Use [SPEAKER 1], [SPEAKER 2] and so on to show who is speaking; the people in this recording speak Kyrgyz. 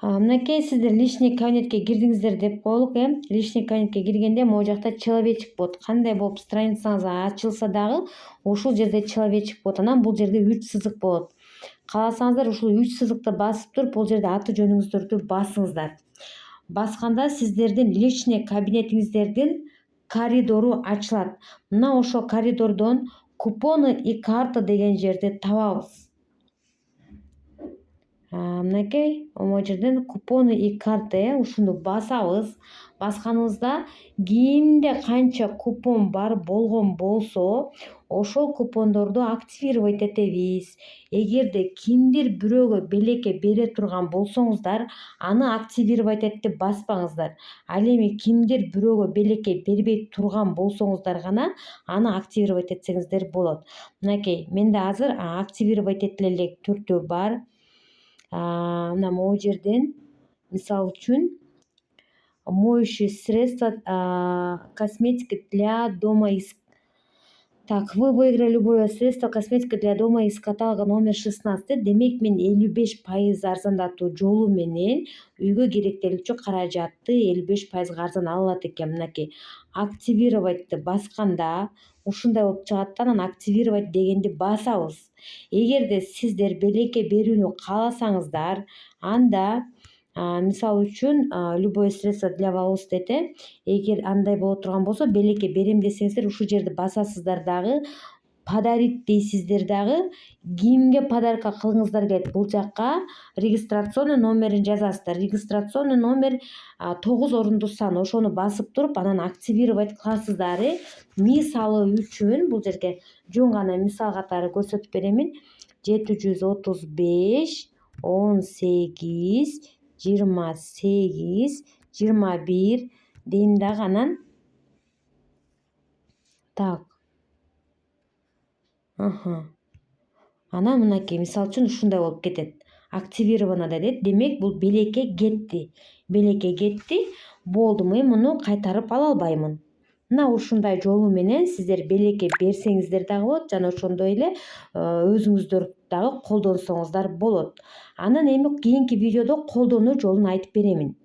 [SPEAKER 1] Мынакей сиздер личный кабинетке кирдиңиздер деп коелук. Личный кабинетке киргенде могу жакта человечек болот. Кандай болуп страницаңыз ачылса дагы ушул жерде человечек болот. Анан бул жерде 3 сызык болот. Кааласаңыздар ушул 3 сызыкты басып туруп бул жерде аты жөнүңүздөрдү басыңыздар. Басканда сиздердин личный кабинетиңиздердин коридору ачылат. Мына ошол коридордон купоны и карта деген жерди табабыз. Мынакей могу жерден купоны и карта ушуну басабыз. Басканыбызда кимде канча купон бар болгон болсо ошол купондорду активировать этебиз. Эгерде кимдир бирөөгө белекке бере турган болсоңуздар, аны активировать эт деп баспаңыздар. Ал эми кимдир бирөөгө белекке бербей турган болсоңуздар гана аны активировать этсеңиздер болот. Мынакей менде азыр активировать этиле элек 4 бар. Мына могу жерден мисалы үчүн моющие средства, косметика для дома из. Так, вы выиграли любое средство косметика для дома из каталога номер 16. Демек мен 55% арзандатуу жолу менен үйгө керектелүүчү каражатты 55% арзан ала алат экен. Мынакей активировать басканда ушундай болуп чыгат да, анан активировать дегенди басабыз. Эгерде сиздер белекке берүүнү кааласаңыздар, анда мисалы үчүн любое средство для волос дейт. Эгер андай боло турган болсо, белекке берем десеңиздер ушул жерди басасыздар дагы, подарить дейсиздер дагы, кимге подарка кылгыңыздар келет. Бул жакка регистрационный номерин жазасыздар. Регистрационный номер 9 орундуу сан. Ошону басып туруп, анан активировать кыласыздар. Мисалы үчүн бул жерге жөн гана мисал катары көрсөтүп беремин. 735 18 28 21 дейм дагы анан. Так. Анан мынакей мисалы үчүн ушундай болуп кетет. Активировано дейт. Демек бул белекке кетти. Белекке кетти. Болду, мен муну кайтарып ала албаймын. Мына ушундай жолу менен сиздер белекке берсеңиздер дагы болот, жана ошондой эле өзүңүздөр дагы колдонсоңуздар болот. Анан эми кийинки видеодо колдонуу жолун айтып беремин.